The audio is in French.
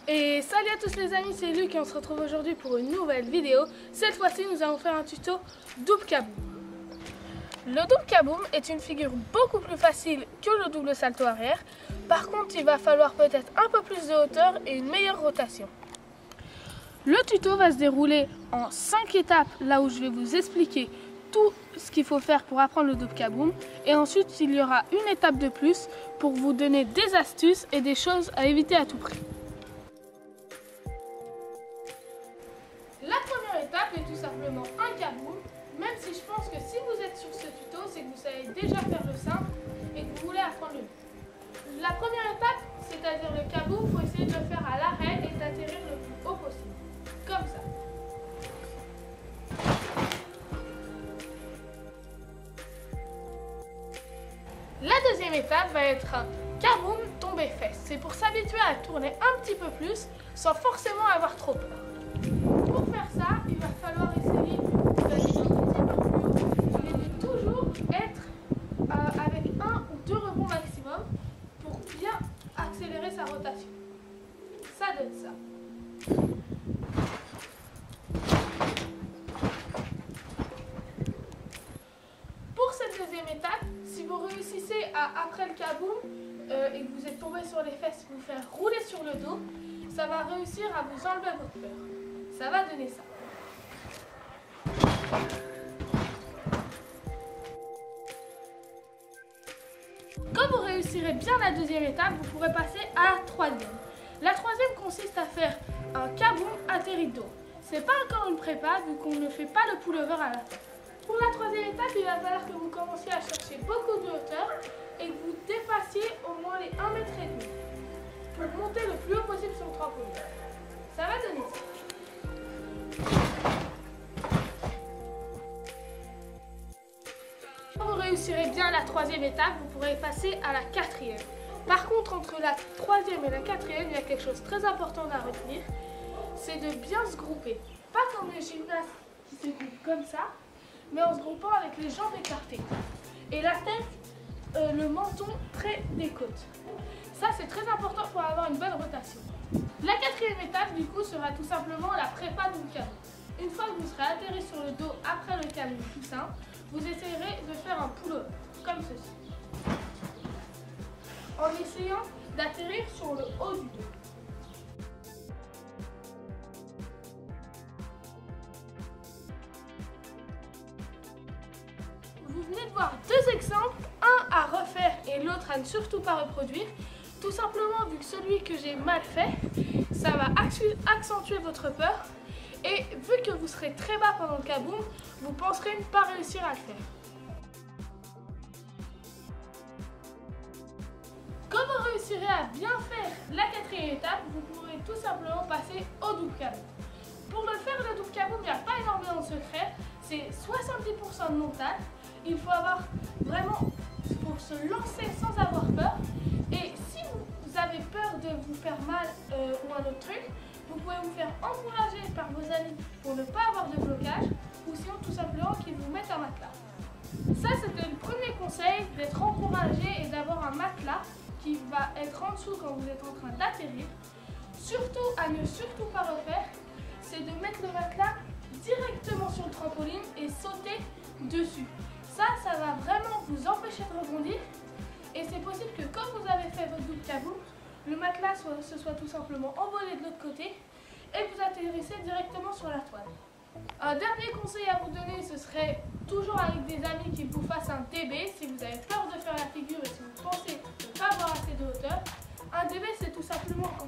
Et salut à tous les amis, c'est Luc et on se retrouve aujourd'hui pour une nouvelle vidéo. Cette fois-ci, nous allons faire un tuto double kaboom. Le double kaboom est une figure beaucoup plus facile que le double salto arrière. Par contre, il va falloir peut-être un peu plus de hauteur et une meilleure rotation. Le tuto va se dérouler en 5 étapes, là où je vais vous expliquer tout ce qu'il faut faire pour apprendre le double kaboom. Et ensuite, il y aura une étape de plus pour vous donner des astuces et des choses à éviter à tout prix. La première étape est tout simplement un kaboom, même si je pense que si vous êtes sur ce tuto, c'est que vous savez déjà faire le simple et que vous voulez apprendre le double. La première étape, c'est-à-dire le kaboom, il faut essayer de le faire à l'arrêt et d'atterrir le plus haut possible, comme ça. La deuxième étape va être un kaboom tombé fesse. C'est pour s'habituer à tourner un petit peu plus sans forcément avoir trop peur. Pour faire ça, il va falloir essayer d'aller un petit peu plus haut et de toujours être avec un ou deux rebonds maximum pour bien accélérer sa rotation. Ça donne ça. Pour cette deuxième étape, si vous réussissez à, après le kaboom et que vous êtes tombé sur les fesses, vous faire rouler sur le dos, ça va réussir à vous enlever votre peur. Ça va donner ça. Quand vous réussirez bien la deuxième étape, vous pourrez passer à la troisième. La troisième consiste à faire un kaboom atterri de dos. C'est pas encore une prépa vu qu'on ne fait pas le pullover à la fin. Pour la troisième étape, il va falloir que vous commenciez à chercher beaucoup de hauteur et que vous dépassiez au moins les 1,5 m pour monter le plus haut possible sur le trampoline. Ça va donner ça. Quand vous réussirez bien la troisième étape, vous pourrez passer à la quatrième. Par contre, entre la troisième et la quatrième, il y a quelque chose de très important à retenir, c'est de bien se grouper. Pas comme les gymnastes qui se groupent comme ça, mais en se groupant avec les jambes écartées. Et la tête, le menton près des côtes. Ça, c'est très important pour avoir une bonne rotation. La quatrième étape, du coup, sera tout simplement la prépa du kaboom. Une fois que vous serez atterri sur le dos après le kaboom tout simple, vous essayerez de faire un pull-over, comme ceci. En essayant d'atterrir sur le haut du dos. Vous venez de voir deux exemples, un à refaire et l'autre à ne surtout pas reproduire. Tout simplement, vu que celui que j'ai mal fait, ça va accentuer votre peur. Et vu que vous serez très bas pendant le kaboom, vous penserez ne pas réussir à le faire. Quand vous réussirez à bien faire la quatrième étape, vous pourrez tout simplement passer au double kaboom. Pour le faire, le double kaboom, il n'y a pas énormément de secret. C'est 70% de montage. Il faut avoir vraiment, pour se lancer sans avoir peur. Et si vous avez peur de vous faire mal ou un autre truc, vous pouvez vous faire encourager par vos amis pour ne pas avoir de blocage ou sinon tout simplement qu'ils vous mettent un matelas. Ça, c'était le premier conseil, d'être encouragé et d'avoir un matelas qui va être en dessous quand vous êtes en train d'atterrir. Surtout, à ne surtout pas refaire, c'est de mettre le matelas directement sur le trampoline et sauter dessus. Ça va vraiment vous empêcher de rebondir et c'est possible que quand vous avez fait votre double kaboom, le matelas se soit tout simplement envolé de l'autre côté et vous atterrissez directement sur la toile. Un dernier conseil à vous donner, ce serait toujours avec des amis qui vous fassent un DB si vous avez peur de faire la figure et si vous pensez ne pas avoir assez de hauteur. Un DB, c'est tout simplement quand